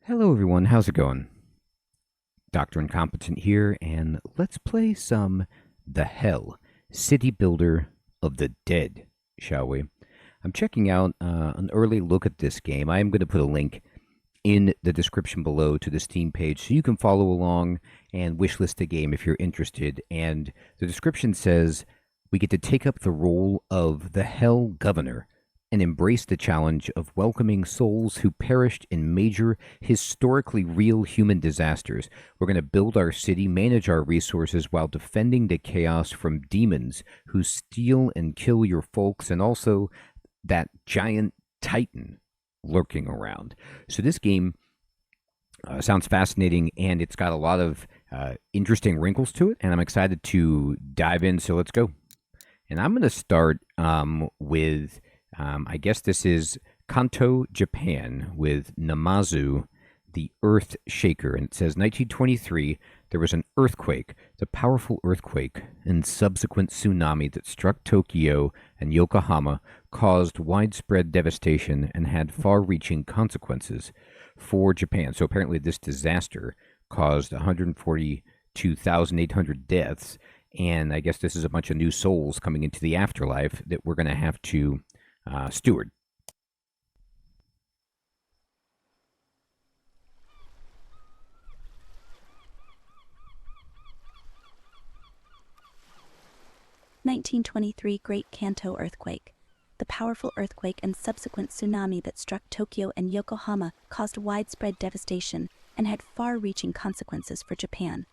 Hello everyone, how's it going? Dr. Incompetent here, and let's play some The Hell, City Builder of the Dead, shall we? I'm checking out an early look at this game. I am going to put a link in the description below to the Steam page so you can follow along and wishlist the game if you're interested. And the description says, we get to take up the role of the Hell Governor and embrace the challenge of welcoming souls who perished in major, historically real human disasters. We're going to build our city, manage our resources while defending the chaos from demons who steal and kill your folks, and also that giant titan lurking around. So this game sounds fascinating, and it's got a lot of interesting wrinkles to it, and I'm excited to dive in, so let's go. And I'm going to start with... I guess this is Kanto, Japan, with Namazu, the Earth Shaker. And it says, 1923, there was an earthquake, the powerful earthquake and subsequent tsunami that struck Tokyo and Yokohama, caused widespread devastation and had far-reaching consequences for Japan. So apparently this disaster caused 142,800 deaths, and I guess this is a bunch of new souls coming into the afterlife that we're going to have to steward. (1923) Great Kanto Earthquake. The powerful earthquake and subsequent tsunami that struck Tokyo and Yokohama caused widespread devastation and had far-reaching consequences for Japan.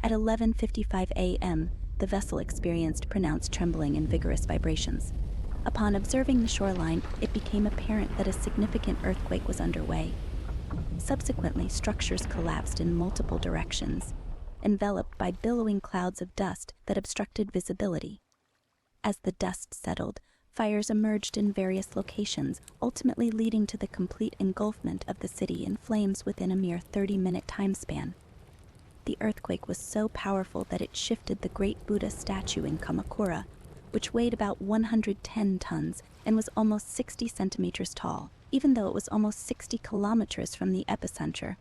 At 11:55 a.m., the vessel experienced pronounced trembling and vigorous vibrations. Upon observing the shoreline, it became apparent that a significant earthquake was underway. Subsequently, structures collapsed in multiple directions, enveloped by billowing clouds of dust that obstructed visibility. As the dust settled, fires emerged in various locations, ultimately leading to the complete engulfment of the city in flames within a mere 30-minute time span. The earthquake was so powerful that it shifted the great Buddha statue in Kamakura, which weighed about 110 tons and was almost 60 centimeters tall, even though it was almost 60 kilometers from the epicenter.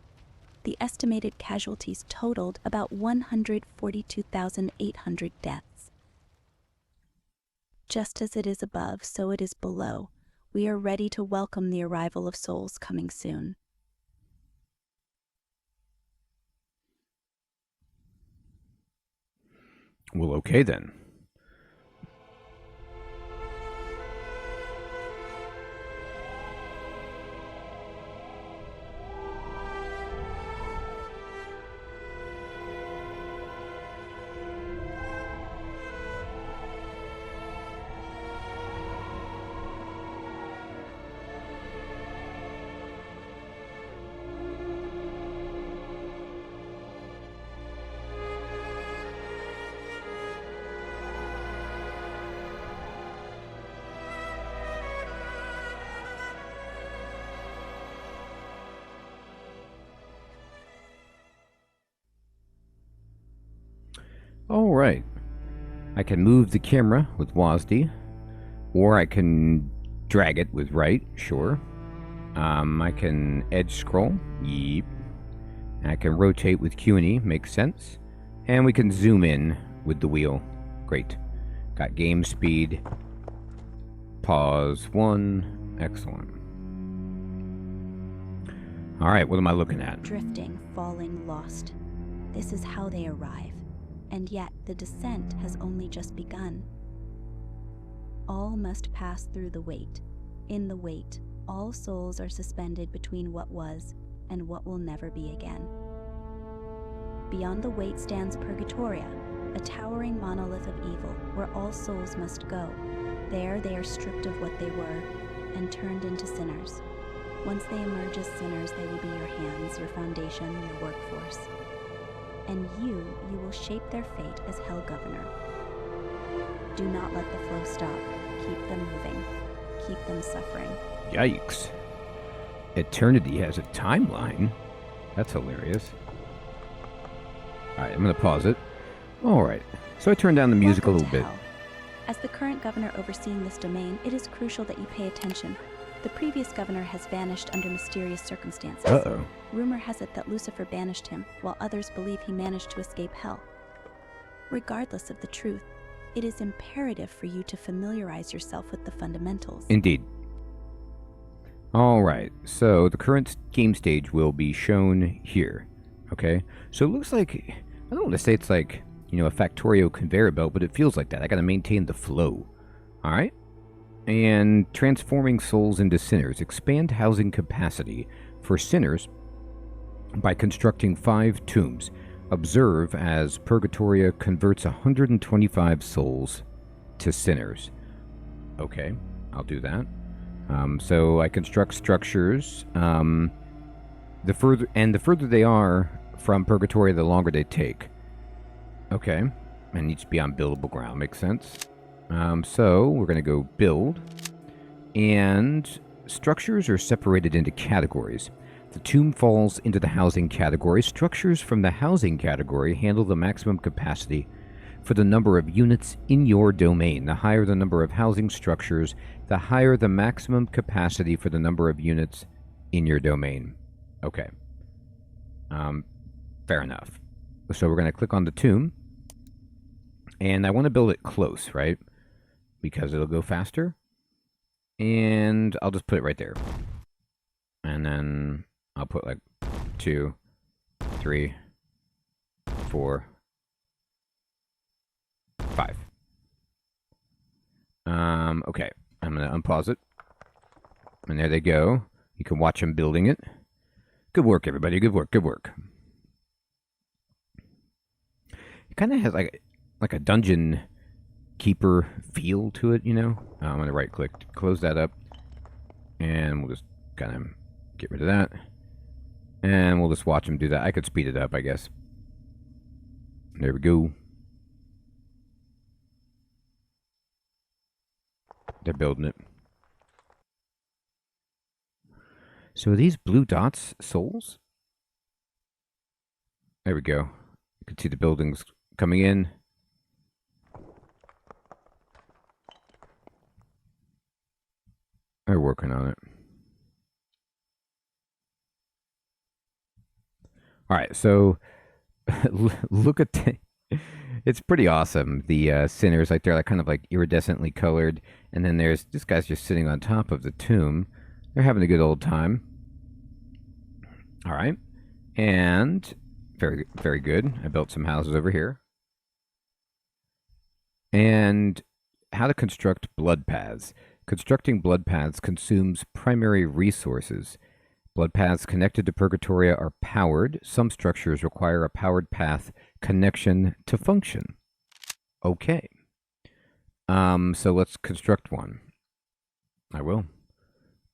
The estimated casualties totaled about 142,800 deaths. Just as it is above, so it is below. We are ready to welcome the arrival of souls coming soon. Well, okay then. All right. I can move the camera with WASD, or I can drag it with right, sure. I can edge scroll, yep. I can rotate with Q and E, makes sense. And we can zoom in with the wheel, great. Got game speed, pause 1, excellent. All right, what am I looking at? Drifting, falling, lost. This is how they arrive. And yet the descent has only just begun. All must pass through the wait. In the wait, all souls are suspended between what was and what will never be again. Beyond the wait stands Purgatoria, a towering monolith of evil where all souls must go. There they are stripped of what they were and turned into sinners. Once they emerge as sinners, they will be your hands, your foundation, your workforce. And you will shape their fate as Hell Governor. Do not let the flow stop. Keep them moving. Keep them suffering. Yikes. Eternity has a timeline? That's hilarious. Alright, I'm going to pause it. Alright, so I turned down the music a little bit. As the current governor overseeing this domain, it is crucial that you pay attention. The previous governor has vanished under mysterious circumstances. Uh-oh. Rumor has it that Lucifer banished him, while others believe he managed to escape hell. Regardless of the truth, it is imperative for you to familiarize yourself with the fundamentals. Indeed. Alright, so the current game stage will be shown here. Okay, so it looks like, I don't want to say it's like, you know, a Factorio conveyor belt, but it feels like that. I gotta maintain the flow. Alright? And transforming souls into sinners. Expand housing capacity for sinners by constructing 5 tombs. Observe as Purgatoria converts 125 souls to sinners. Okay, I'll do that. So I construct structures. The further they are from Purgatoria, the longer they take. Okay, and needs to be on buildable ground. Makes sense. So we're going to go build, and structures are separated into categories. The tomb falls into the housing category. Structures from the housing category handle the maximum capacity for the number of units in your domain. The higher the number of housing structures, the higher the maximum capacity for the number of units in your domain. Okay. Fair enough. So we're going to click on the tomb. And I want to build it close, right? Because it'll go faster. And I'll just put it right there. And then I'll put like 2, 3, 4, 5. Okay. I'm going to unpause it. And there they go. You can watch them building it. Good work, everybody. Good work. Good work. It kind of has like a dungeon keeper feel to it, you know? I'm going to right click to close that up. And we'll just kind of get rid of that. And we'll just watch them do that. I could speed it up, I guess. There we go. They're building it. So are these blue dots souls? There we go. You can see the buildings coming in. They're working on it. Alright, so look at the... It's pretty awesome. The sinners, like they're like kind of like iridescently colored. And then there's this guy's just sitting on top of the tomb. They're having a good old time. Alright. And very, very good. I built some houses over here. And how to construct blood paths. Constructing blood paths consumes primary resources. Blood paths connected to Purgatoria are powered. Some structures require a powered path connection to function. Okay. So let's construct one. I will.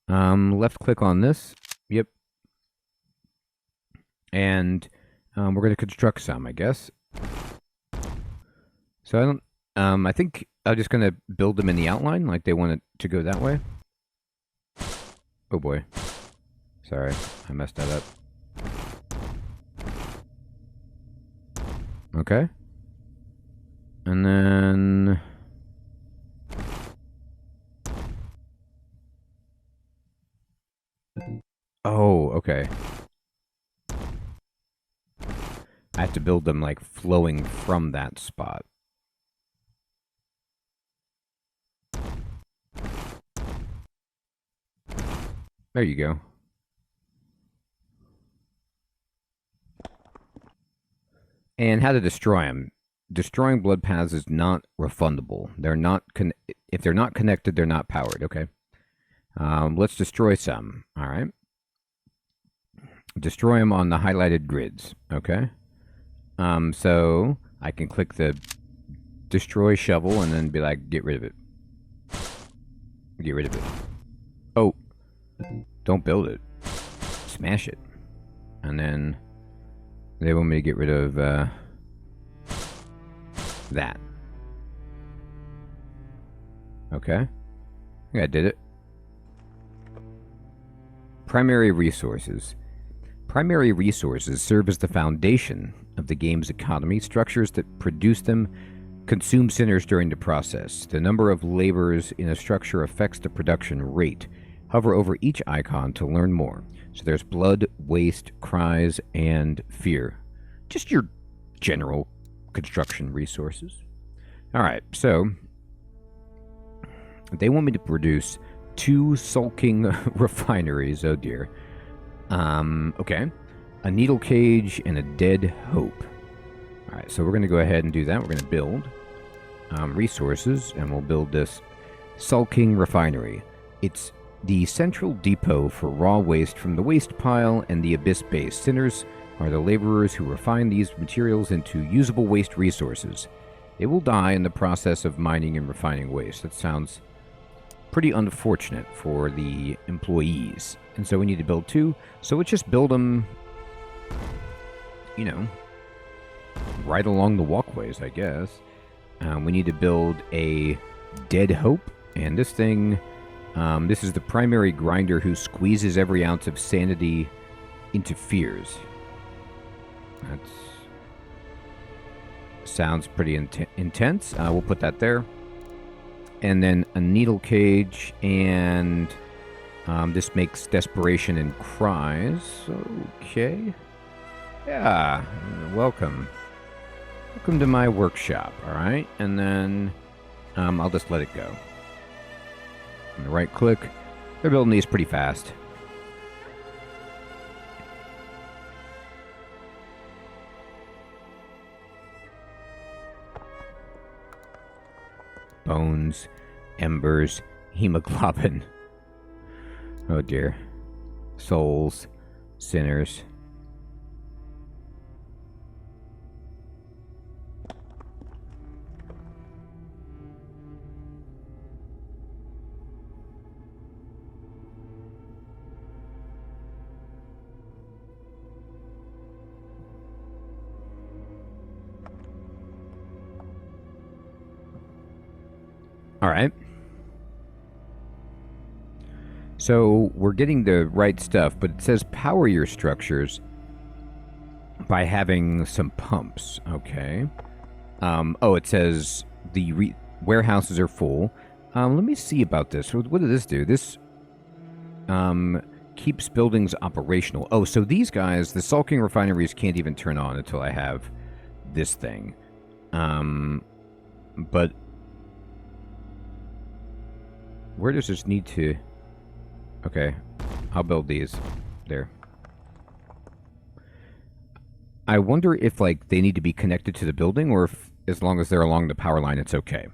Left click on this. Yep. And we're going to construct some, I guess. So I don't... I think I'm just going to build them in the outline, like they want it to go that way. Oh boy. Sorry, I messed that up. Okay. And then... Oh, okay. I have to build them, like, flowing from that spot. There you go. And how to destroy them. Destroying blood paths is not refundable. They're not if they're not connected, they're not powered, okay? Let's destroy some, all right? Destroy them on the highlighted grids, okay? So I can click the destroy shovel and then be like, get rid of it. Get rid of it. Oh, don't build it. Smash it. And then they want me to get rid of that. Okay. I think I did it. Primary resources. Primary resources serve as the foundation of the game's economy. Structures that produce them consume sinners during the process. The number of laborers in a structure affects the production rate. Hover over each icon to learn more. So there's blood, waste, cries, and fear. Just your general construction resources. All right, so they want me to produce 2 sulking refineries. Oh dear. Okay. A needle cage and a dead hope. All right, so we're going to go ahead and do that. We're going to build resources, and we'll build this sulking refinery. It's the central depot for raw waste from the waste pile and the abyss base. Sinners are the laborers who refine these materials into usable waste resources. They will die in the process of mining and refining waste. That sounds pretty unfortunate for the employees. And so we need to build 2. So let's just build them, you know, right along the walkways, I guess. We need to build a dead hope. And this thing, this is the primary grinder who squeezes every ounce of sanity into fears. That sounds pretty intense. We'll put that there. And then a needle cage, and this makes desperation and cries. Okay. Yeah, welcome. Welcome to my workshop, alright? And then I'll just let it go. And right click. They're building these pretty fast. Bones, embers, hemoglobin. Oh dear. Souls, sinners. All right. So we're getting the right stuff, but it says power your structures by having some pumps. Okay. Oh, it says the warehouses are full. Let me see about this. What does this do? This keeps buildings operational. Oh, so these guys, the sulking refineries, can't even turn on until I have this thing. But where does this need to... Okay, I'll build these. There. I wonder if, like, they need to be connected to the building, or if, as long as they're along the power line, it's okay.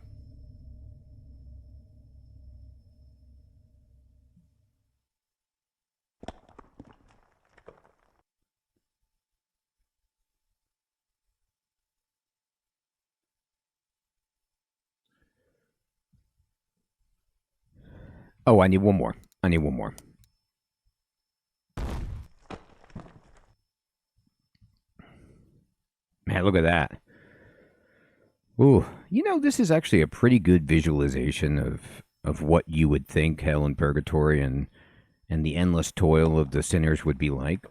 Oh, I need one more. I need one more. Man, look at that. Ooh, you know, this is actually a pretty good visualization of what you would think hell and purgatory and the endless toil of the sinners would be like.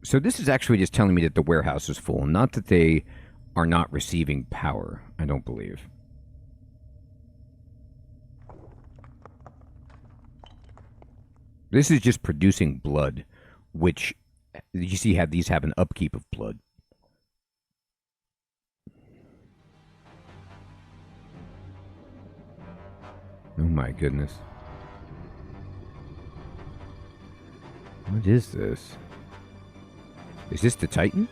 So this is actually just telling me that the warehouse is full, not that they are not receiving power, I don't believe. This is just producing blood, which you see these have an upkeep of blood. Oh my goodness. What is this? Is this the Titan?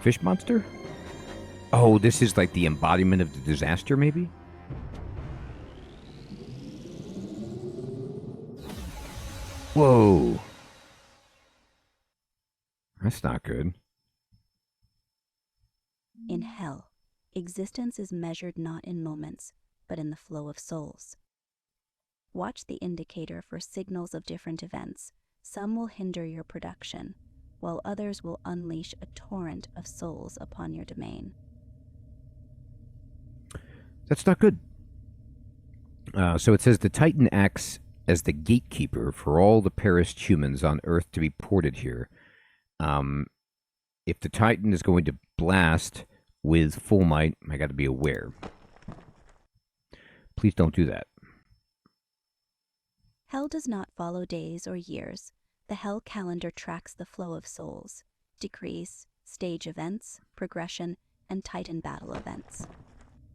Fish monster? Oh, this is like the embodiment of the disaster, maybe? Whoa. That's not good. In hell, existence is measured not in moments, but in the flow of souls. Watch the indicator for signals of different events. Some will hinder your production, while others will unleash a torrent of souls upon your domain. That's not good. So it says the Titan acts as the gatekeeper for all the perished humans on Earth to be ported here. If the Titan is going to blast with full might, I got to be aware. Please don't do that. Hell does not follow days or years. The Hell calendar tracks the flow of souls, decrees, stage events, progression, and Titan battle events.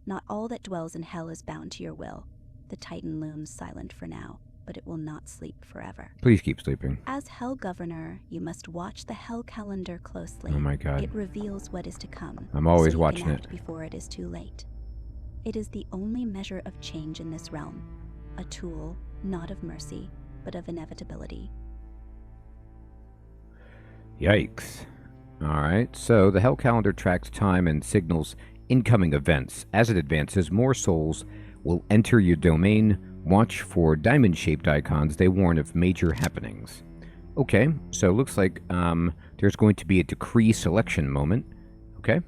Not all that dwells in Hell is bound to your will. The Titan looms silent for now, but it will not sleep forever. Please keep sleeping. As Hell Governor, you must watch the Hell calendar closely. Oh my God. It reveals what is to come. I'm always so you watching can act it. before it is too late. It is the only measure of change in this realm, a tool not of mercy, but of inevitability. Yikes. Alright, so the Hell calendar tracks time and signals incoming events. As it advances, more souls will enter your domain. Watch for diamond-shaped icons. They warn of major happenings. Okay, so it looks like there's going to be a decree selection moment. Okay.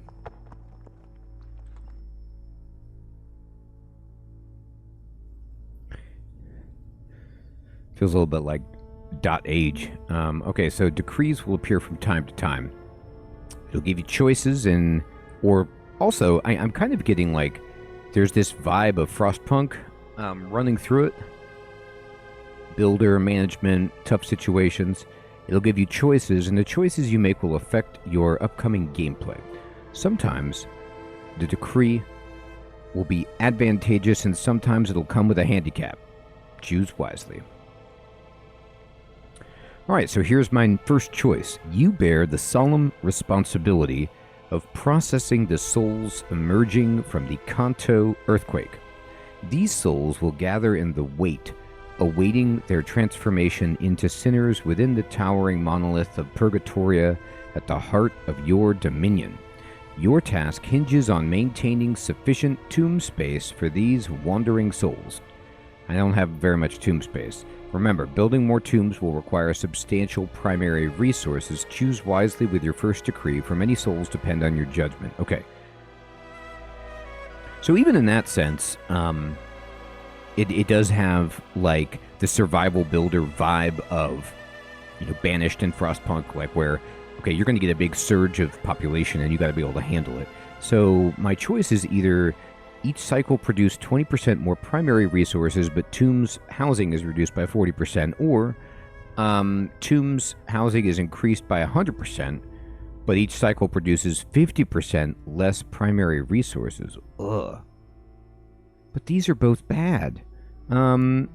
Feels a little bit like .age. Okay, so decrees will appear from time to time. It'll give you choices or also, I'm kind of getting like, there's this vibe of Frostpunk running through it. Builder, management, tough situations. It'll give you choices, and the choices you make will affect your upcoming gameplay. Sometimes the decree will be advantageous, and sometimes it'll come with a handicap. Choose wisely. Alright, so here's my first choice. You bear the solemn responsibility of processing the souls emerging from the Kanto earthquake. These souls will gather in the wait, awaiting their transformation into sinners within the towering monolith of Purgatoria at the heart of your dominion. Your task hinges on maintaining sufficient tomb space for these wandering souls. I don't have very much tomb space. Remember, building more tombs will require substantial primary resources. Choose wisely with your first decree, for many souls depend on your judgment. Okay. So even in that sense, it does have, like, the survival builder vibe of, Banished and Frostpunk, like, where, okay, you're going to get a big surge of population, and you got to be able to handle it. So my choice is either each cycle produce 20% more primary resources, but Tomb's housing is reduced by 40%, or Tomb's housing is increased by 100%, but each cycle produces 50% less primary resources. Ugh. But these are both bad. I'll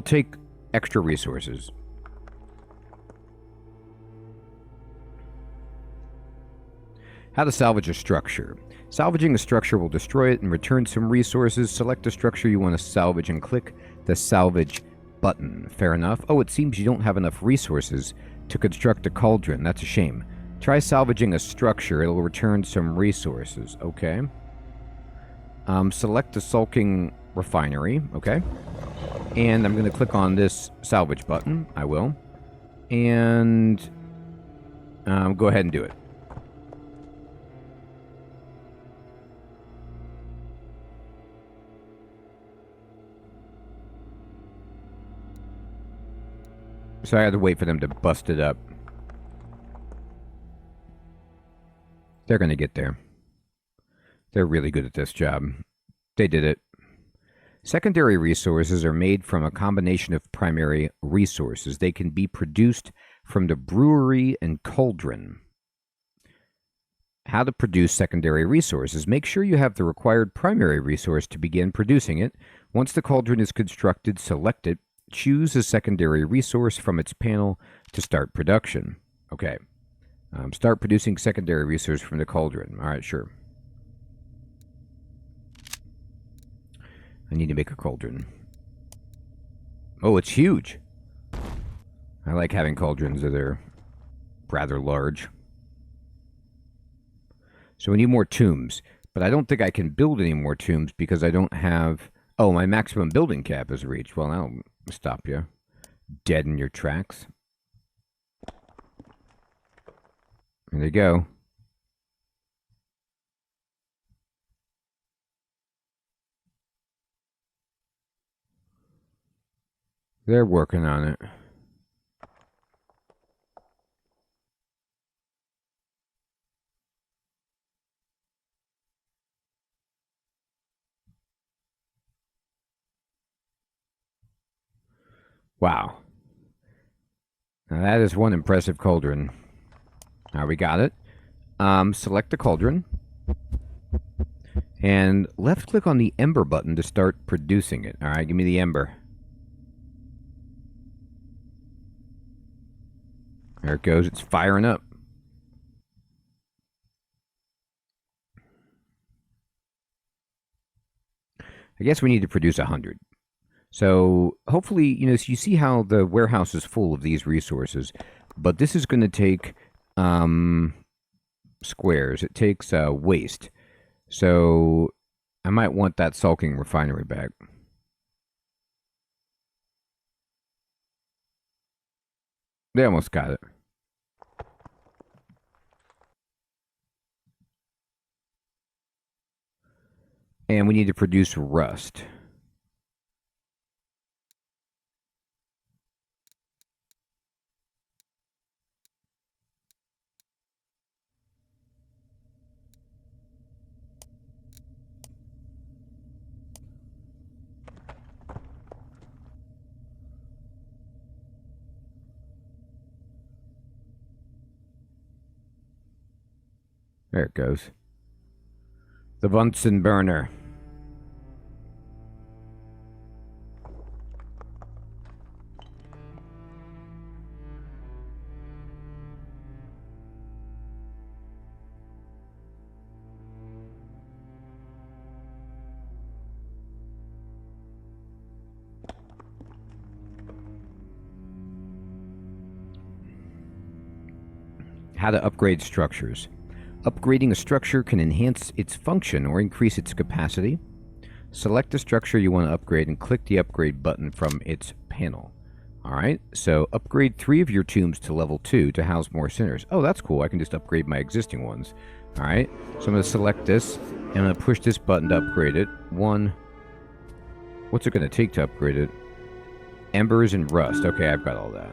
take extra resources. How to salvage a structure. Salvaging a structure will destroy it and return some resources. Select a structure you want to salvage and click the salvage button. Fair enough. Oh, it seems you don't have enough resources to construct a cauldron. That's a shame. Try salvaging a structure. It'll return some resources. Okay. Select the sulking refinery. Okay. And I'm going to click on this salvage button. I will. And go ahead and do it. So I had to wait for them to bust it up. They're going to get there. They're really good at this job. They did it. Secondary resources are made from a combination of primary resources. They can be produced from the brewery and cauldron. How to produce secondary resources. Make sure you have the required primary resource to begin producing it. Once the cauldron is constructed, select it. Choose a secondary resource from its panel to start production. Okay. Start producing secondary resource from the cauldron. All right, sure. I need to make a cauldron. Oh, it's huge. I like having cauldrons that are rather large. So we need more tombs. But I don't think I can build any more tombs because I don't have... Oh, my maximum building cap is reached. Well, I'll stop you. Dead in your tracks. There you go. They're working on it. Wow. Now that is one impressive cauldron. Now we got it. Select the cauldron. And left click on the ember button to start producing it. Alright, give me the ember. There it goes. It's firing up. I guess we need to produce 100. So hopefully, you know, so you see how the warehouse is full of these resources. But this is going to take squares. It takes waste. So I might want that sulking refinery back. They almost got it. And we need to produce rust. There it goes. The Bunsen burner. How to upgrade structures. Upgrading a structure can enhance its function or increase its capacity. Select the structure you want to upgrade and click the upgrade button from its panel. Alright, so upgrade 3 of your tombs to level 2 to house more sinners. Oh, that's cool. I can just upgrade my existing ones. Alright, so I'm going to select this, and I'm going to push this button to upgrade it. 1. What's it going to take to upgrade it? Embers and rust. Okay, I've got all that.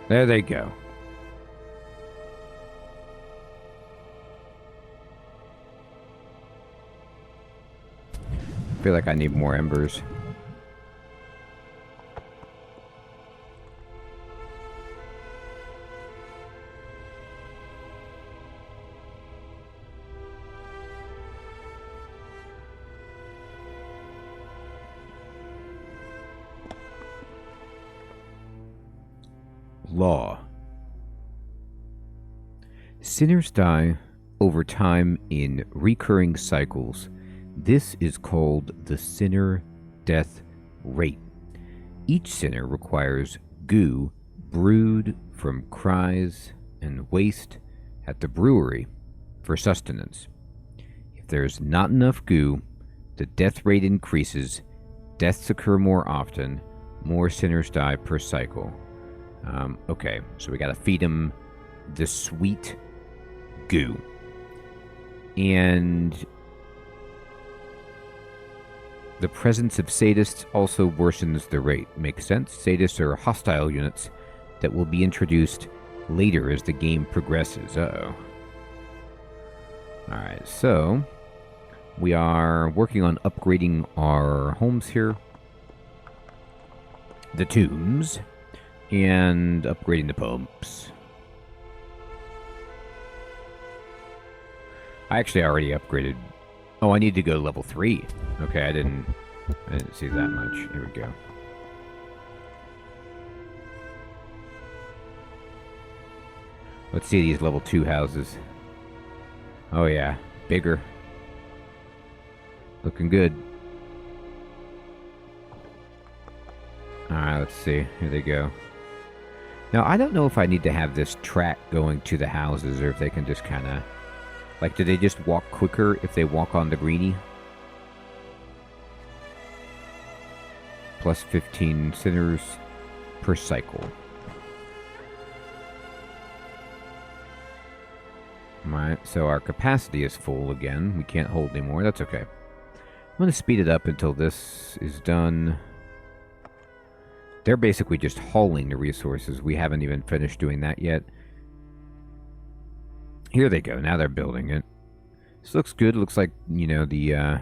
There they go. I feel like I need more embers. Law. Sinners die over time in recurring cycles. This is called the sinner death rate. Each sinner requires goo brewed from cries and waste at the brewery for sustenance. If there's not enough goo, the death rate increases, deaths occur more often, more sinners die per cycle. Okay, so we gotta feed them the sweet goo. And the presence of sadists also worsens the rate. Makes sense? Sadists are hostile units that will be introduced later as the game progresses. Uh-oh. Alright, so we are working on upgrading our homes here. The tombs. And upgrading the pumps. I actually already upgraded. Oh, I need to go to level 3. Okay, I didn't see that much. Here we go. Let's see these level 2 houses. Oh yeah, bigger. Looking good. Alright, let's see. Here they go. Now, I don't know if I need to have this track going to the houses, or if they can just kind of... Like, do they just walk quicker if they walk on the greenie? Plus 15 sinners per cycle. Alright, so our capacity is full again. We can't hold anymore. That's okay. I'm going to speed it up until this is done. They're basically just hauling the resources. We haven't even finished doing that yet. Here they go. Now they're building it. This looks good. It looks like, you know, the,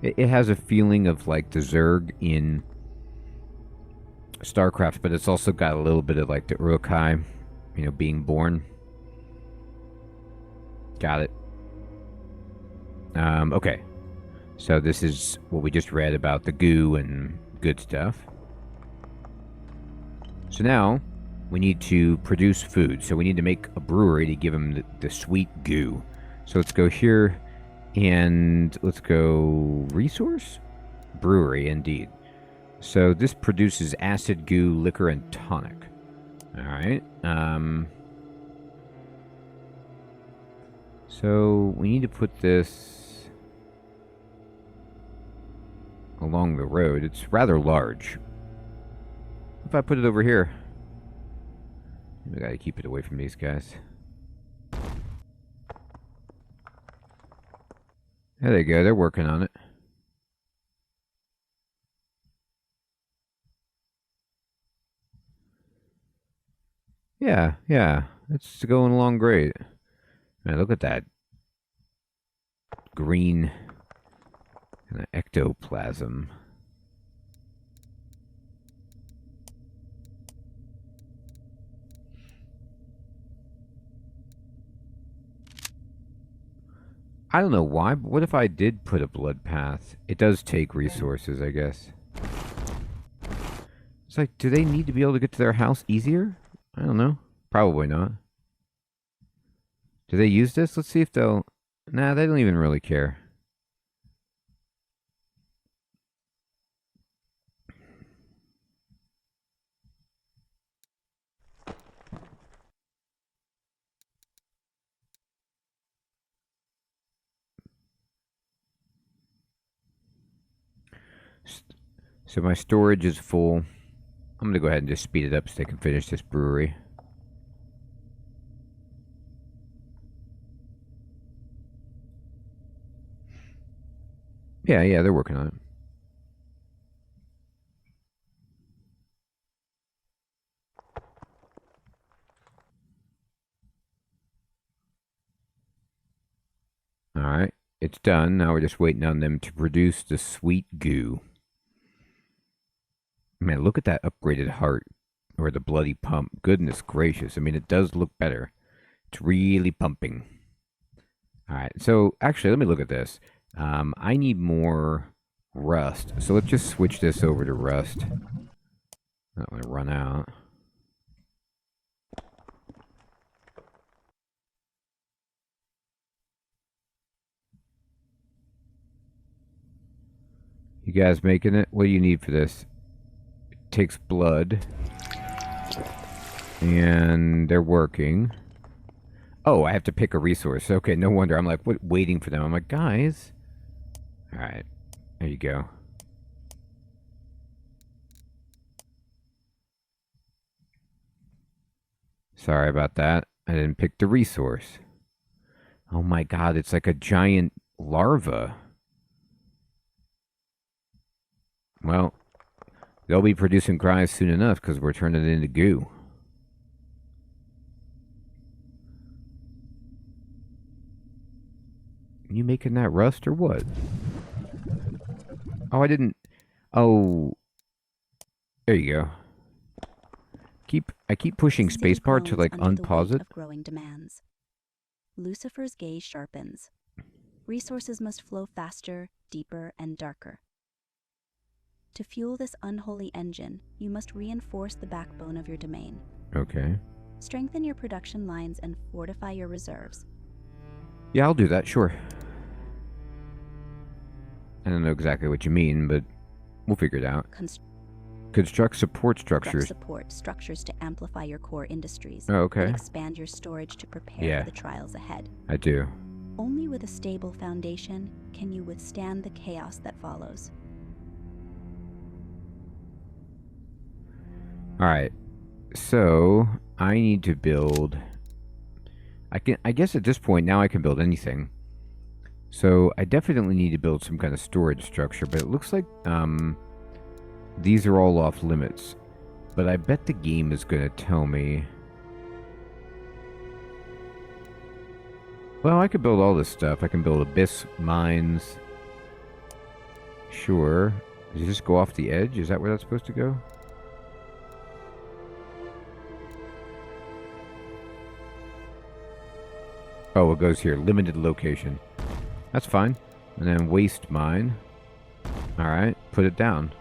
it has a feeling of like the Zerg in StarCraft, but it's also got a little bit of like the Uruk-hai, you know, being born. Got it. Okay. So this is what we just read about the goo and good stuff. So now we need to produce food. So we need to make a brewery to give them the sweet goo. So let's go here and let's go resource? Brewery, indeed. So this produces acid, goo, liquor, and tonic. Alright. So we need to put this along the road. It's rather large. If I put it over here, I gotta keep it away from these guys. There they go. They're working on it. Yeah. It's going along great. Man, look at that green kind of ectoplasm. I don't know why, but what if I did put a blood path? It does take resources, I guess. It's like, do they need to be able to get to their house easier? I don't know. Probably not. Do they use this? Let's see if they'll... Nah, they don't even really care. So my storage is full. I'm going to go ahead and just speed it up so they can finish this brewery. Yeah, they're working on it. Alright, it's done. Now we're just waiting on them to produce the sweet goo. Man, look at that upgraded heart. Or the bloody pump. Goodness gracious. I mean, it does look better. It's really pumping. Alright, so actually, let me look at this. I need more rust. So let's just switch this over to rust. I don't want to run out. You guys making it? What do you need for this? It takes blood. And they're working. Oh, I have to pick a resource. Okay, no wonder. I'm like, what, waiting for them. I'm like, guys. Alright. There you go. Sorry about that. I didn't pick the resource. Oh my god, it's like a giant larva. Well, they'll be producing cries soon enough because we're turning it into goo. You making that rust or what? Oh, I didn't... Oh. There you go. I keep pushing spacebar to like unpause it. Of growing demands. Lucifer's gaze sharpens. Resources must flow faster, deeper, and darker. To fuel this unholy engine, you must reinforce the backbone of your domain. Okay. Strengthen your production lines and fortify your reserves. Yeah, I'll do that, sure. I don't know exactly what you mean, but we'll figure it out. Construct support structures. Support structures to amplify your core industries. Oh, okay. And expand your storage to prepare for the trials ahead. I do. Only with a stable foundation can you withstand the chaos that follows. Alright. So, I need to build... I guess at this point, now I can build anything. So, I definitely need to build some kind of storage structure, but it looks like, these are all off limits. But I bet the game is going to tell me... Well, I could build all this stuff. I can build abyss mines. Sure. Does this go off the edge? Is that where that's supposed to go? Oh, it goes here. Limited location. That's fine. And then waste mine. Alright, put it down.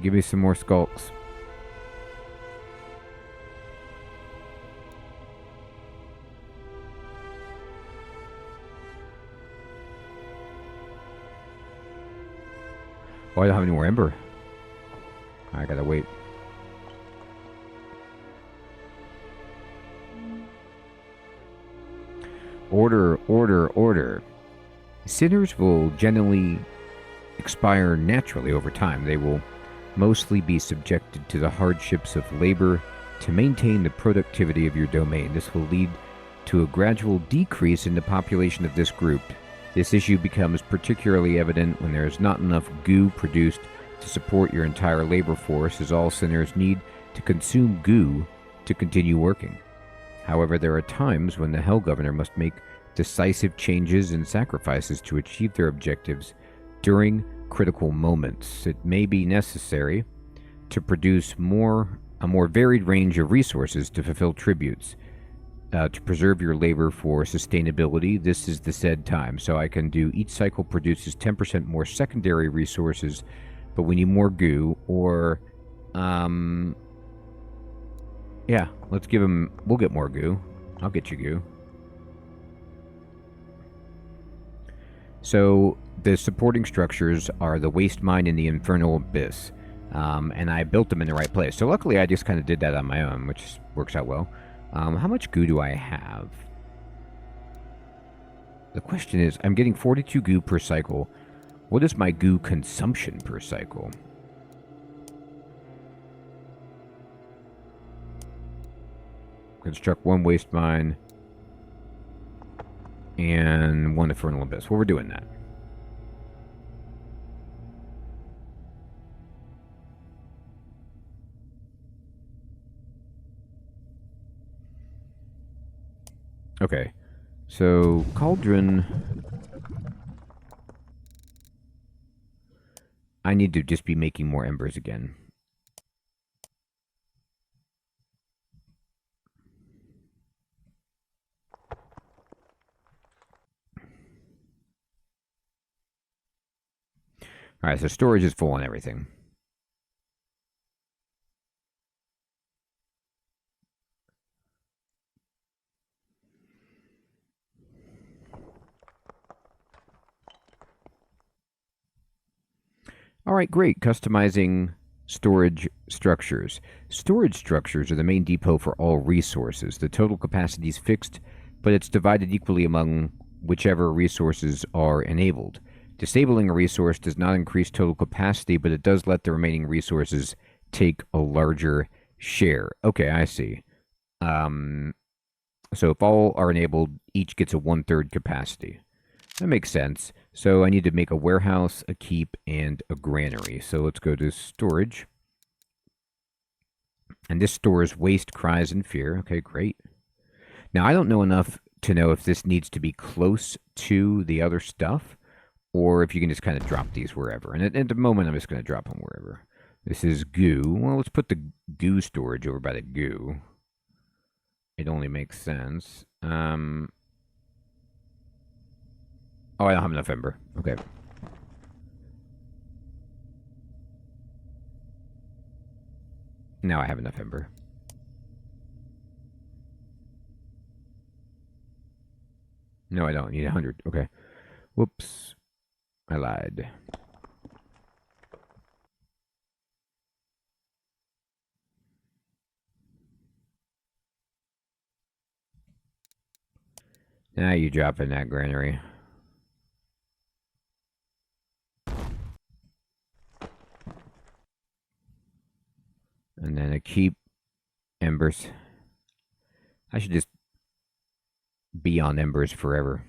Give me some more skulks. Oh, I don't have any more ember. I gotta wait. Order, order, order. Sinners will generally expire naturally over time. They will mostly be subjected to the hardships of labor to maintain the productivity of your domain. This will lead to a gradual decrease in the population of this group. This issue becomes particularly evident when there is not enough goo produced to support your entire labor force, as all sinners need to consume goo to continue working. However, there are times when the Hell Governor must make decisive changes and sacrifices to achieve their objectives during critical moments. It may be necessary to produce a more varied range of resources to fulfill tributes. To preserve your labor for sustainability, this is the said time. So I can do each cycle produces 10% more secondary resources, but we need more goo, or yeah, let's give him, we'll get more goo. I'll get you goo. So the supporting structures are the waste mine and the infernal abyss. And I built them in the right place. So luckily I just kind of did that on my own, which works out well. How much goo do I have? The question is, I'm getting 42 goo per cycle. What is my goo consumption per cycle? Construct one waste mine and one infernal abyss. Well, we're doing that. Okay, so cauldron. I need to just be making more embers again. Alright, so storage is full on everything. Alright, great. Customizing storage structures. Storage structures are the main depot for all resources. The total capacity is fixed, but it's divided equally among whichever resources are enabled. Disabling a resource does not increase total capacity, but it does let the remaining resources take a larger share. Okay, I see. So if all are enabled, each gets a 1/3 capacity. That makes sense. So I need to make a warehouse, a keep, and a granary. So let's go to storage. And this stores waste, cries, and fear. Okay, great. Now, I don't know enough to know if this needs to be close to the other stuff, or if you can just kind of drop these wherever. And at the moment, I'm just going to drop them wherever. This is goo. Well, let's put the goo storage over by the goo. It only makes sense. Oh, I don't have enough ember. Okay. Now I have enough ember. No, I don't. Need 100. Okay. Whoops. I lied. Now you drop in that granary. And then I keep embers. I should just be on embers forever.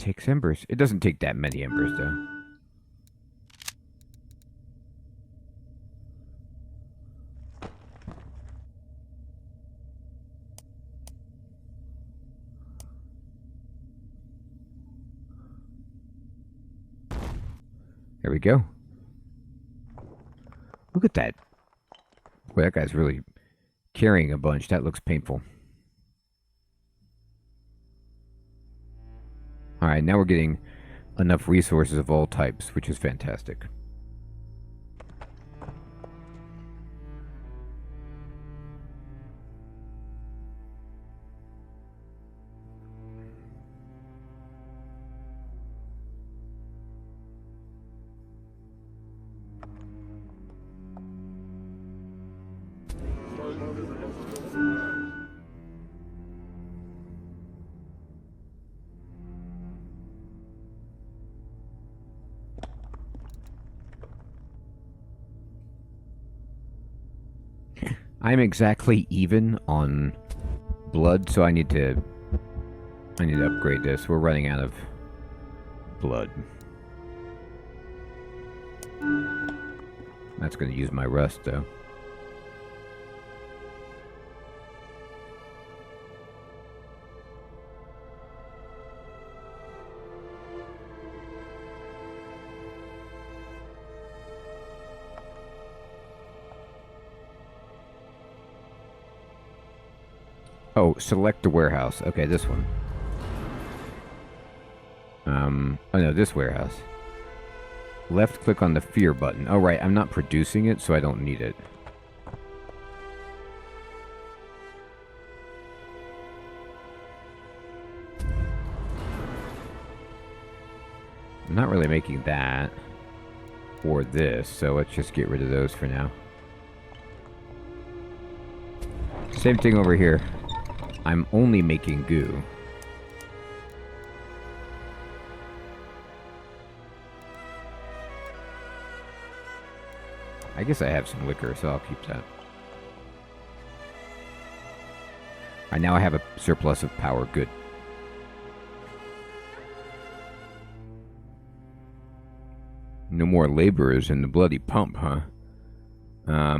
takes embers. It doesn't take that many embers, though. There we go. Look at that. Boy, that guy's really carrying a bunch. That looks painful. Alright, now we're getting enough resources of all types, which is fantastic. I'm exactly even on blood, so I need to upgrade this. We're running out of blood. That's going to use my rust, though. Oh, select the warehouse. Okay, this one. Oh no, this warehouse. Left click on the fear button. Oh right, I'm not producing it, so I don't need it. I'm not really making that or this, so let's just get rid of those for now. Same thing over here. I'm only making goo. I guess I have some liquor, so I'll keep that. Alright, now I have a surplus of power. Good. No more laborers in the bloody pump, huh? Let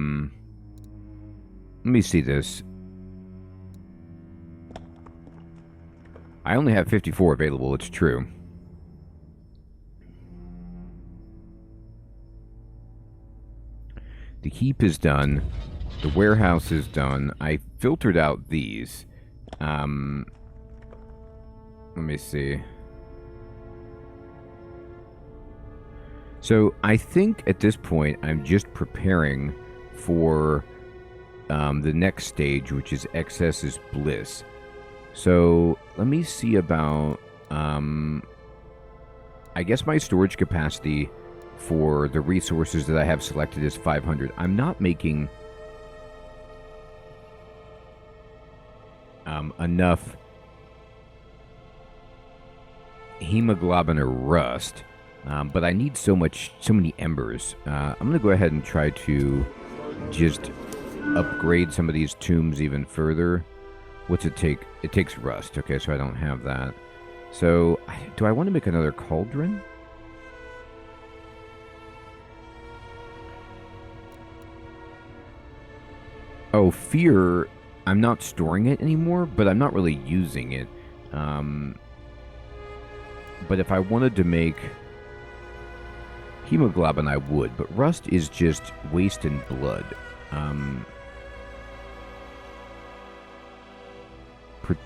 me see this. I only have 54 available, it's true. The heap is done. The warehouse is done. I filtered out these. Let me see. So I think at this point I'm just preparing for the next stage, which is excess is bliss. So let me see about, I guess my storage capacity for the resources that I have selected is 500. I'm not making enough hemoglobin or rust, but I need so many embers. I'm going to go ahead and try to just upgrade some of these tombs even further. What's it take? It takes rust. Okay, so I don't have that. So, do I want to make another cauldron? Oh, fear. I'm not storing it anymore, but I'm not really using it. But if I wanted to make hemoglobin, I would. But rust is just waste and blood.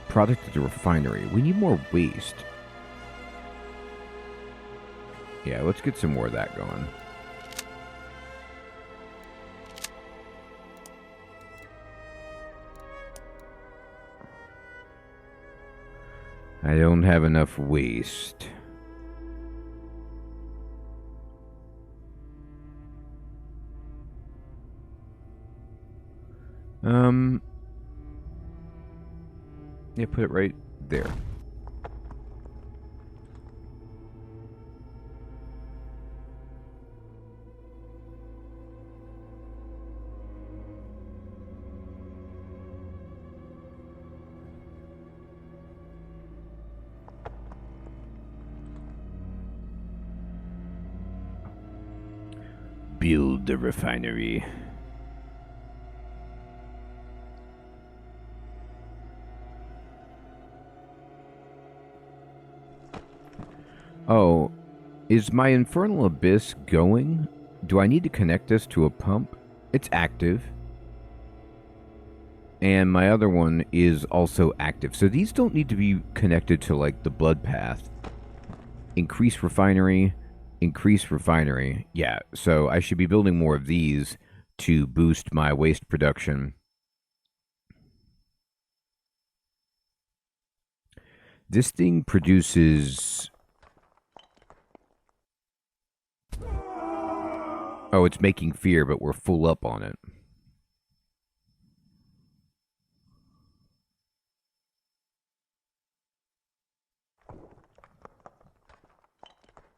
Product at the refinery. We need more waste. Yeah, let's get some more of that going. I don't have enough waste. Yeah, put it right there. build the refinery. Oh, is my infernal abyss going? Do I need to connect this to a pump? It's active. And my other one is also active. So these don't need to be connected to, like, the blood path. Increase refinery. Increase refinery. Yeah, so I should be building more of these to boost my waste production. This thing produces... Oh, it's making fear, but we're full up on it.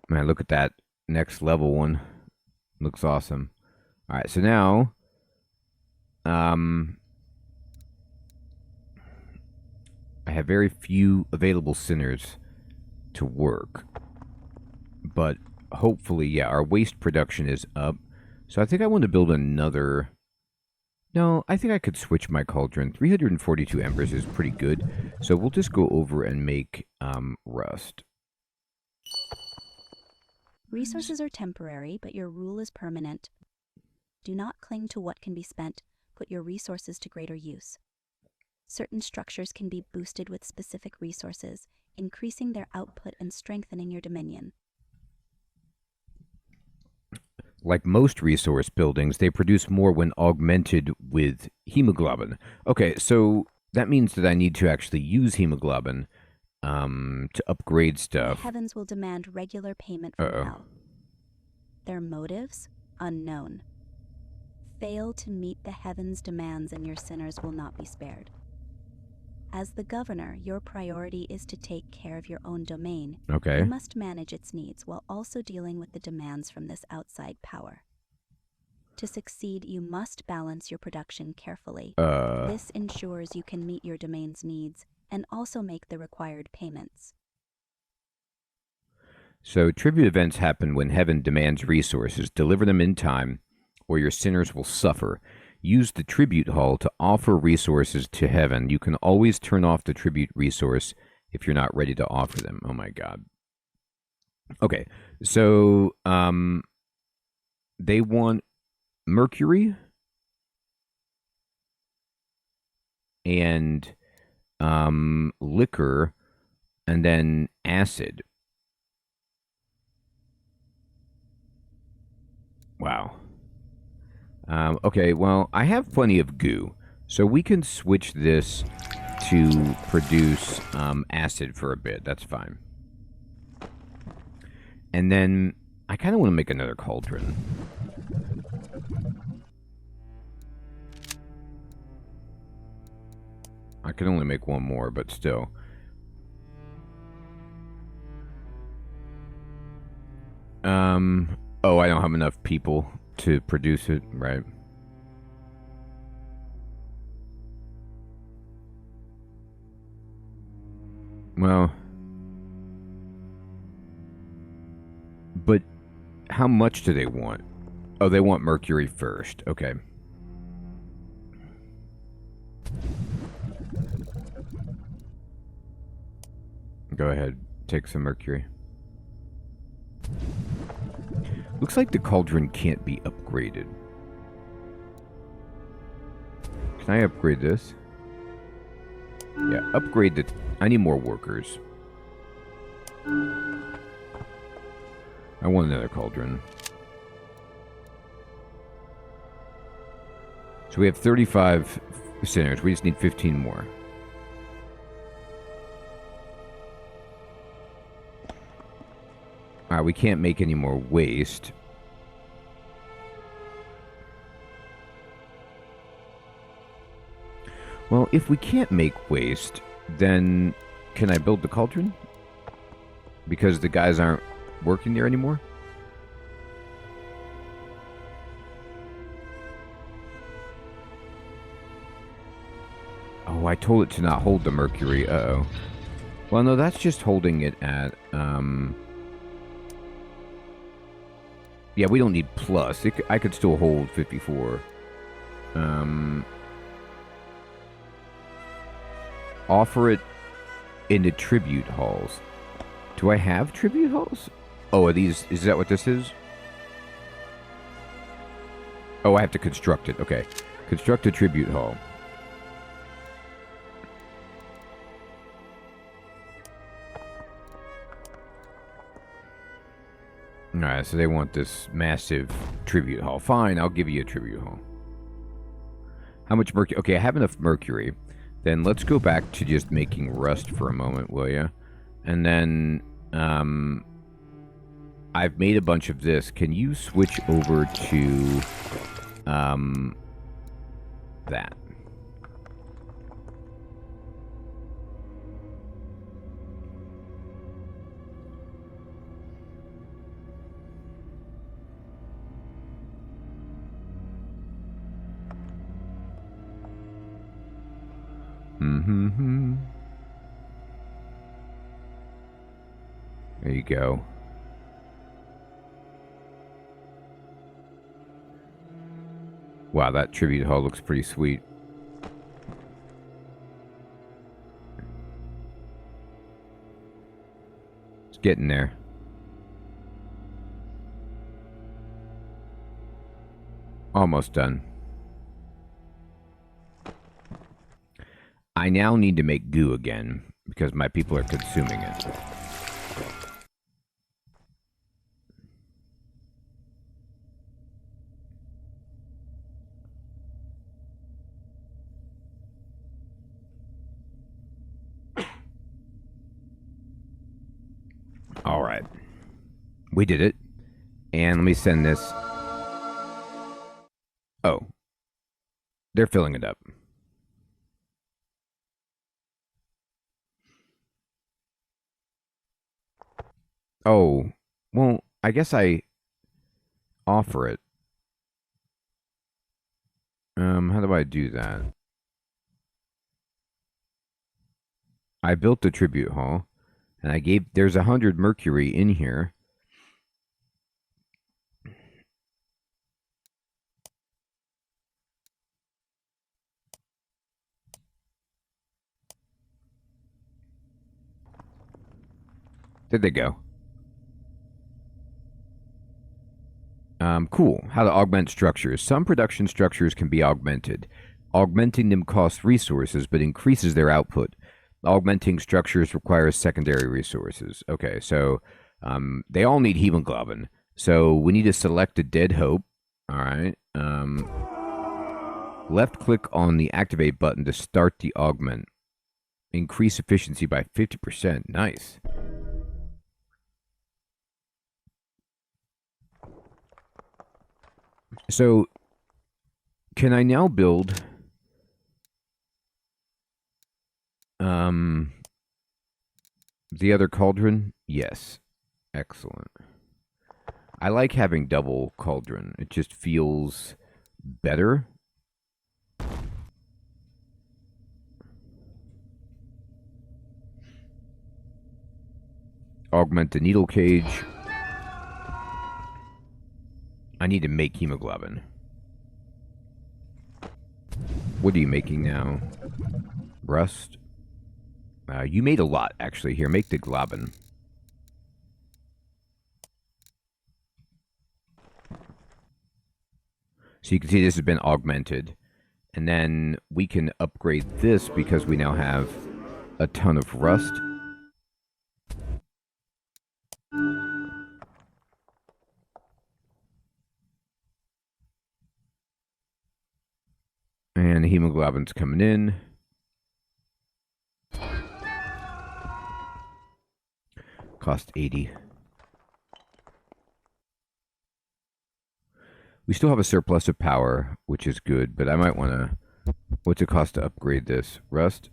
Man, look at that next level one. Looks awesome. All right, so now, I have very few available sinners to work, but hopefully, yeah, our waste production is up. So I think I want to build another. No, I think I could switch my cauldron. 342 embers is pretty good. So we'll just go over and make rust. Resources are temporary, but your rule is permanent. Do not cling to what can be spent. Put your resources to greater use. Certain structures can be boosted with specific resources, increasing their output and strengthening your dominion. Like most resource buildings, they produce more when augmented with hemoglobin. Okay, so that means that I need to actually use hemoglobin to upgrade stuff. The heavens will demand regular payment from hell. Their motives? Unknown. Fail to meet the heavens' demands and your sinners will not be spared. As the governor, your priority is to take care of your own domain. Okay. You must manage its needs while also dealing with the demands from this outside power. To succeed, you must balance your production carefully. This ensures you can meet your domain's needs and also make the required payments. So tribute events happen when heaven demands resources. Deliver them in time, or your sinners will suffer. Use the tribute hall to offer resources to heaven. You can always turn off the tribute resource if you're not ready to offer them. Oh my god. Okay, so they want mercury and liquor and then acid. Wow. Okay, well, I have plenty of goo, so we can switch this to produce acid for a bit. That's fine. And then I kind of want to make another cauldron. I can only make one more, but still. Oh, I don't have enough people to produce it, right? Well, but how much do they want? Oh, they want mercury first. Okay. Go ahead. Take some mercury. Looks like the cauldron can't be upgraded. Can I upgrade this? Yeah, upgrade the... I need more workers. I want another cauldron. So we have 35 sinners. We just need 15 more. Alright, we can't make any more waste. Well, if we can't make waste, then can I build the cauldron? Because the guys aren't working there anymore? Oh, I told it to not hold the mercury. Uh-oh. Well, no, that's just holding it at, Yeah, we don't need plus. I could still hold 54. Offer it in the tribute halls. Do I have tribute halls? Oh, are these... Is that what this is? Oh, I have to construct it. Okay. Construct a tribute hall. Alright, so they want this massive tribute hall. Fine, I'll give you a tribute hall. How much mercury? Okay, I have enough mercury. Then let's go back to just making rust for a moment, will ya? And then, I've made a bunch of this. Can you switch over to, that? There you go. Wow, that tribute hall looks pretty sweet. It's getting there. Almost done. I now need to make goo again because my people are consuming it. All right. We did it. And let me send this. Oh. They're filling it up. Oh. Well, I guess I offer it. How do I do that? I built the tribute hall. And I gave, there's 100 mercury in here. There they go. Cool. How to augment structures. Some production structures can be augmented. Augmenting them costs resources, but increases their output. Augmenting structures requires secondary resources. Okay, so they all need hemoglobin. So we need to select a dead hope. All right. Left click on the activate button to start the augment. Increase efficiency by 50%. Nice. So can I now build the other cauldron? Yes. Excellent. I like having double cauldron. It just feels better. Augment the needle cage. I need to make hemoglobin. What are you making now? Rust. You made a lot, actually. Here, make the globin. So you can see this has been augmented. And then we can upgrade this because we now have a ton of rust. And the hemoglobin's coming in. Cost 80. We still have a surplus of power, which is good, but I might want to... What's it cost to upgrade this? Rust?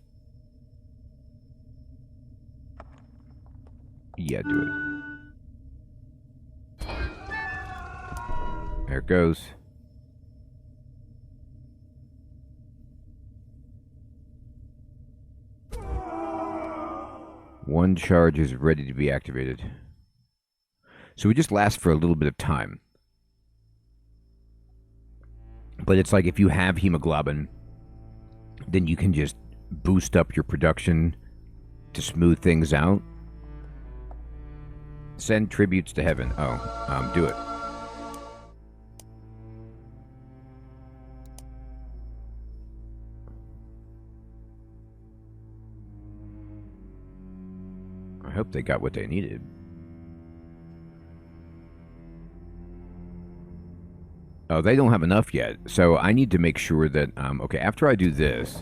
Yeah, do it. There it goes. One charge is ready to be activated. So we just last for a little bit of time. But it's like if you have hemoglobin, then you can just boost up your production to smooth things out. Send tributes to heaven. Oh, do it. I hope they got what they needed. Oh, they don't have enough yet. So I need to make sure that, okay, after I do this,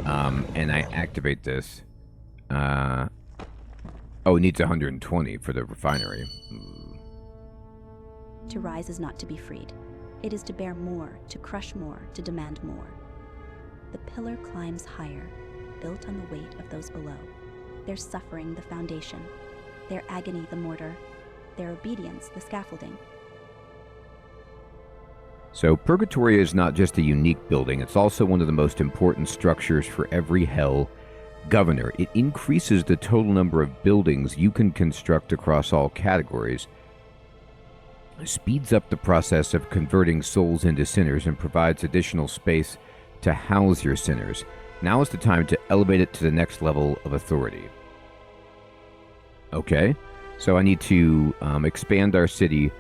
and I activate this, oh, it needs 120 for the refinery. To rise is not to be freed. It is to bear more, to crush more, to demand more. The pillar climbs higher, built on the weight of those below. Their suffering the foundation, their agony the mortar, their obedience the scaffolding. So Purgatoria is not just a unique building, it's also one of the most important structures for every Hell Governor. It increases the total number of buildings you can construct across all categories, speeds up the process of converting souls into sinners, and provides additional space to house your sinners. Now is the time to elevate it to the next level of authority. Okay, so I need to expand our city,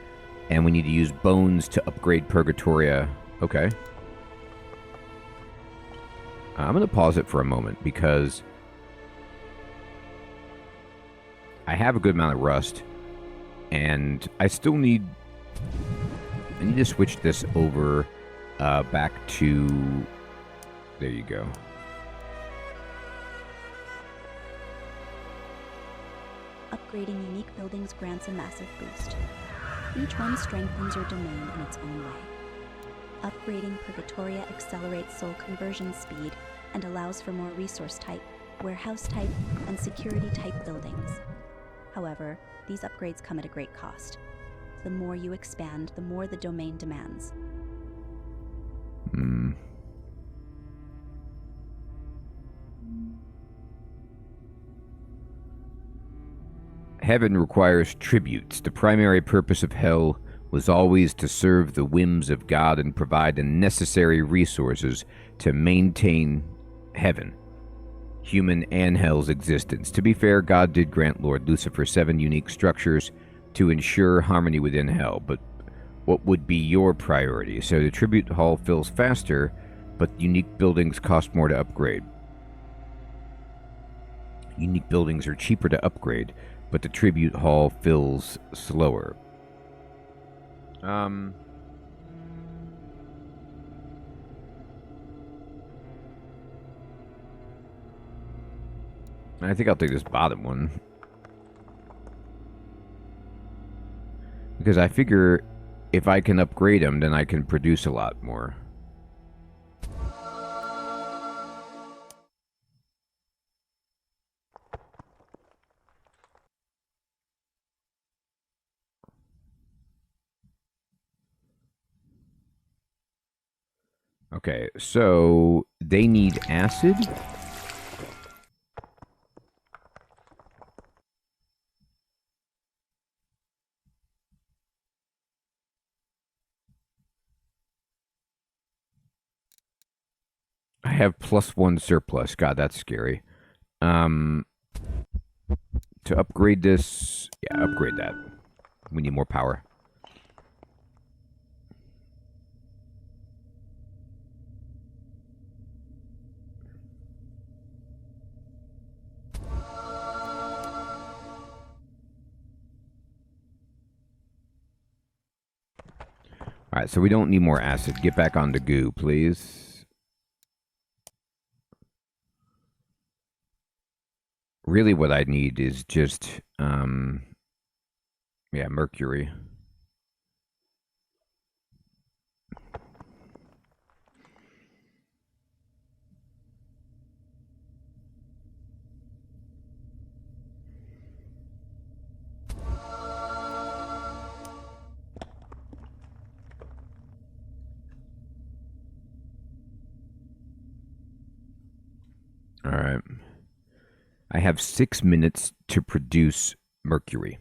and we need to use bones to upgrade Purgatoria. Okay. I'm going to pause it for a moment because I have a good amount of rust, and I still need... I need to switch this over back to... There you go. Upgrading unique buildings grants a massive boost. Each one strengthens your domain in its own way. Upgrading Purgatoria accelerates soul conversion speed and allows for more resource type, warehouse type, and security type buildings. However, these upgrades come at a great cost. The more you expand, the more the domain demands. Heaven requires tributes. The primary purpose of Hell was always to serve the whims of God and provide the necessary resources to maintain Heaven, human and Hell's existence. To be fair, God did grant Lord Lucifer 7 unique structures to ensure harmony within Hell, but what would be your priority? So the tribute hall fills faster, but unique buildings cost more to upgrade. Unique buildings are cheaper to upgrade, but the tribute hall fills slower. I think I'll take this bottom one. Because I figure if I can upgrade them, then I can produce a lot more. Okay, so they need acid. I have +1 surplus. God, that's scary. To upgrade this, yeah, upgrade that. We need more power. Alright, so we don't need more acid. Get back on the goo, please. Really what I need is just, yeah, mercury. Alright. I have 6 minutes to produce mercury.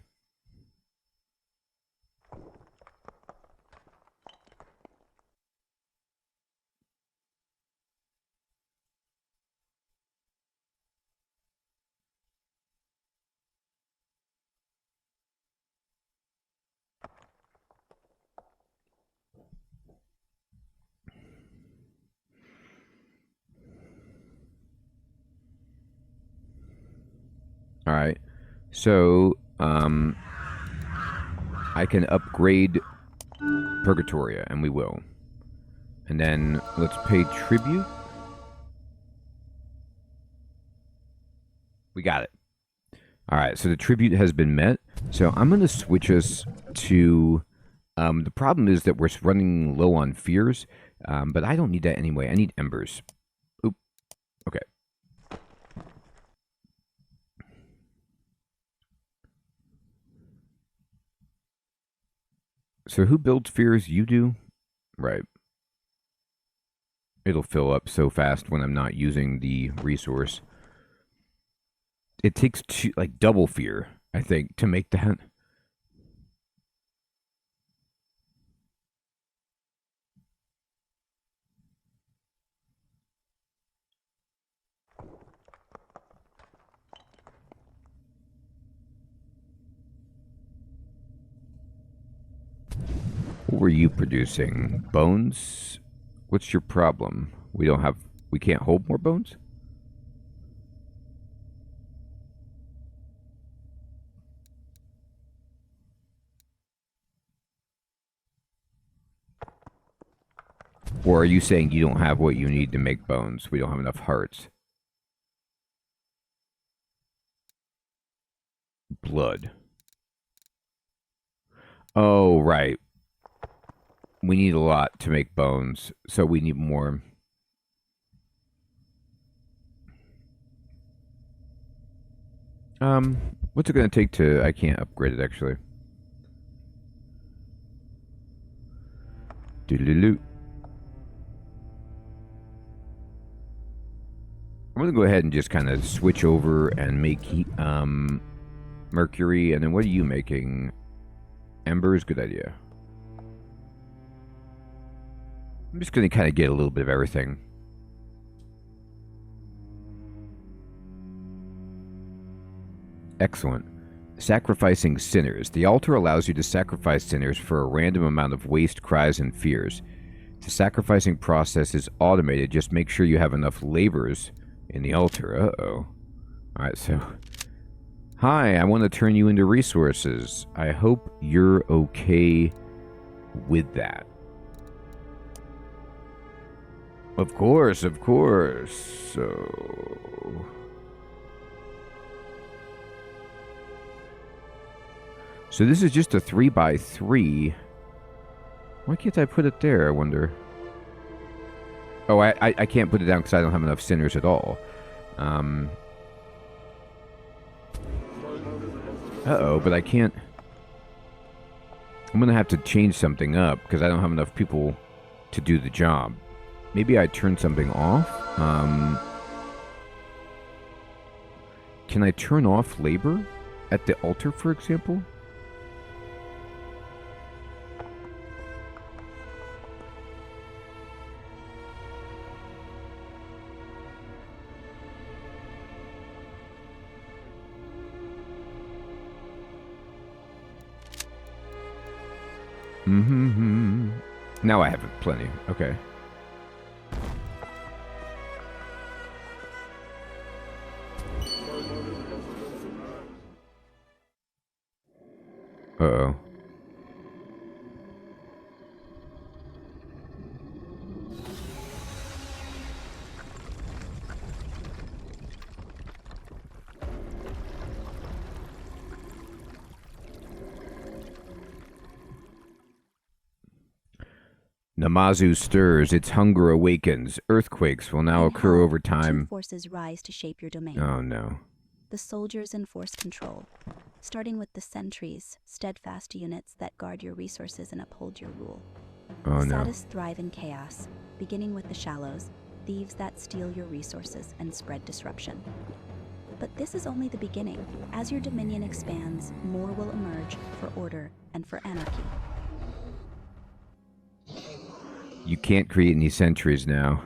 Alright. So, I can upgrade Purgatoria, and we will. And then let's pay tribute. We got it. Alright, so the tribute has been met. So I'm going to switch us to... the problem is that we're running low on fears, but I don't need that anyway. I need embers. Oop. Okay. So who builds fears? You do? Right. It'll fill up so fast when I'm not using the resource. It takes double fear, I think, to make that. What were you producing? Bones? What's your problem? We can't hold more bones? Or are you saying you don't have what you need to make bones? We don't have enough hearts. Blood. Oh, right. We need a lot to make bones, so we need more. What's it going to take to... I can't upgrade it, actually. Doodaloo. I'm going to go ahead and just kind of switch over and make mercury, and then what are you making? Embers? Good idea. I'm just going to kind of get a little bit of everything. Excellent. Sacrificing sinners. The altar allows you to sacrifice sinners for a random amount of waste, cries, and fears. The sacrificing process is automated. Just make sure you have enough laborers in the altar. Uh-oh. Alright, so... Hi, I want to turn you into resources. I hope you're okay with that. Of course, of course. So... So this is just a 3x3. Why can't I put it there, I wonder? Oh, I can't put it down because I don't have enough sinners at all. Uh-oh, but I can't... I'm going to have to change something up because I don't have enough people to do the job. Maybe I turn something off? Can I turn off labor at the altar, for example? Mm-hmm. Now I have plenty. Okay. Uh-oh. Namazu stirs, its hunger awakens. Earthquakes will now occur over time. Two forces rise to shape your domain. Oh, no. The soldiers enforce control, starting with the sentries, steadfast units that guard your resources and uphold your rule. Oh, the no. Sadists thrive in chaos, beginning with the shallows, thieves that steal your resources and spread disruption. But this is only the beginning. As your dominion expands, more will emerge for order and for anarchy. You can't create any sentries now.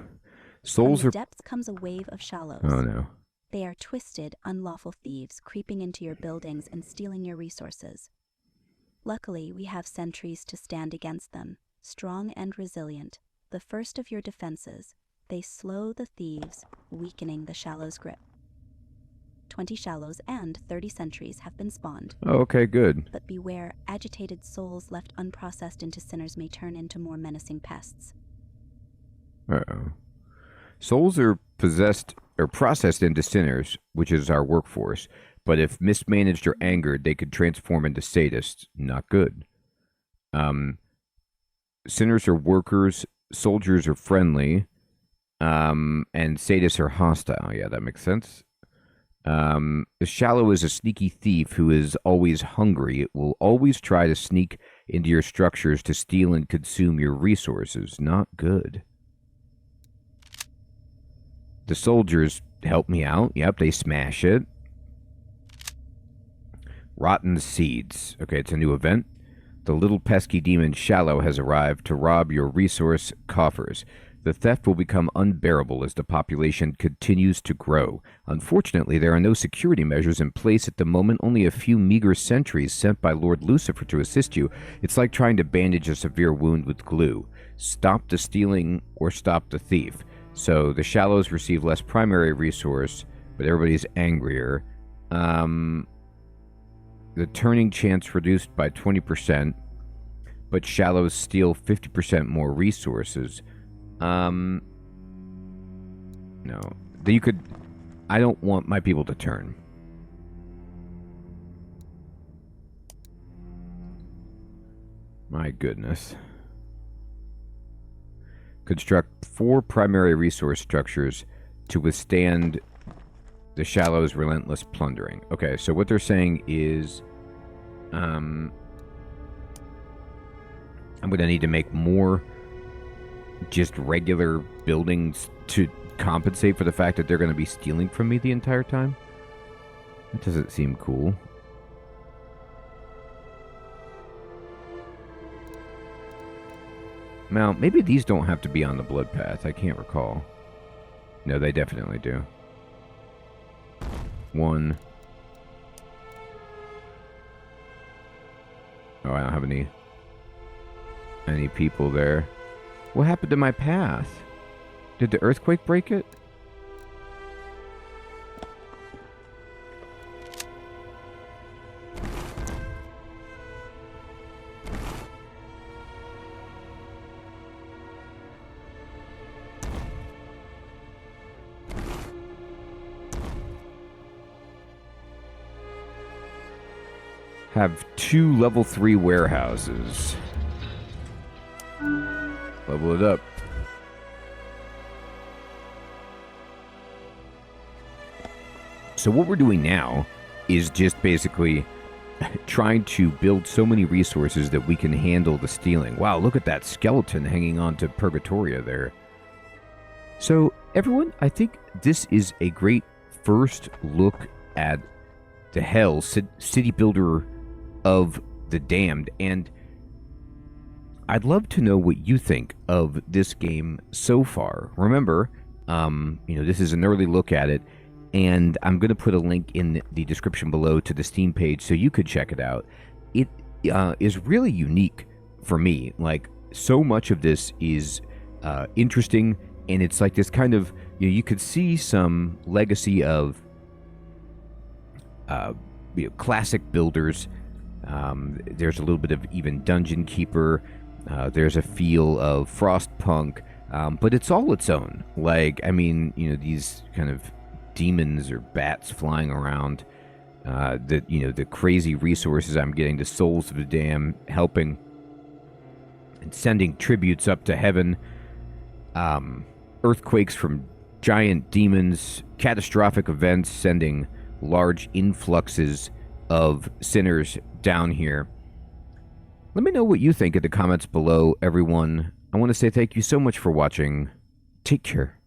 Souls From are... the depths comes a wave of shallows. Oh, no. They are twisted, unlawful thieves creeping into your buildings and stealing your resources. Luckily, we have sentries to stand against them, strong and resilient. The first of your defenses, they slow the thieves, weakening the shallow's grip. 20 shallows and 30 sentries have been spawned. Oh, okay, good. But beware, agitated souls left unprocessed into sinners may turn into more menacing pests. Uh-oh. Souls are possessed or processed into sinners, which is our workforce. But if mismanaged or angered, they could transform into sadists. Not good. Sinners are workers, soldiers are friendly, and sadists are hostile. Yeah, that makes sense. The shallow is a sneaky thief who is always hungry. It will always try to sneak into your structures to steal and consume your resources. Not good. The soldiers help me out. Yep, they smash it. Rotten Seeds. Okay, it's a new event. The little pesky demon Shallow has arrived to rob your resource coffers. The theft will become unbearable as the population continues to grow. Unfortunately, there are no security measures in place at the moment, only a few meager sentries sent by Lord Lucifer to assist you. It's like trying to bandage a severe wound with glue. Stop the stealing or stop the thief. So the Shallows receive less primary resource, but everybody's angrier. The turning chance reduced by 20%, but Shallows steal 50% more resources. No. You could... I don't want my people to turn. My goodness. Construct 4 primary resource structures to withstand the Shallow's relentless plundering. Okay, so what they're saying is... I'm going to need to make more just regular buildings to compensate for the fact that they're going to be stealing from me the entire time. That doesn't seem cool. Now, maybe these don't have to be on the blood path. I can't recall. No, they definitely do. 1. Oh, I don't have any people there. What happened to my path? Did the earthquake break it? Have 2 level 3 warehouses. Level it up. So what we're doing now is just basically trying to build so many resources that we can handle the stealing. Wow, look at that skeleton hanging on to Purgatoria there. So everyone, I think this is a great first look at the Hell City Builder of the Damned, and I'd love to know what you think of this game so far. Remember, this is an early look at it, and I'm going to put a link in the description below to the Steam page so you could check it out. It is really unique for me. Like, so much of this is interesting, and it's like this kind of, you could see some legacy of classic builders. There's a little bit of even Dungeon Keeper. There's a feel of Frostpunk, but it's all its own. Like, I mean, these kind of demons or bats flying around, the crazy resources I'm getting, the souls of the damned helping and sending tributes up to heaven, earthquakes from giant demons, catastrophic events sending large influxes of sinners down here. Let me know what you think in the comments below, everyone. I want to say thank you so much for watching. Take care.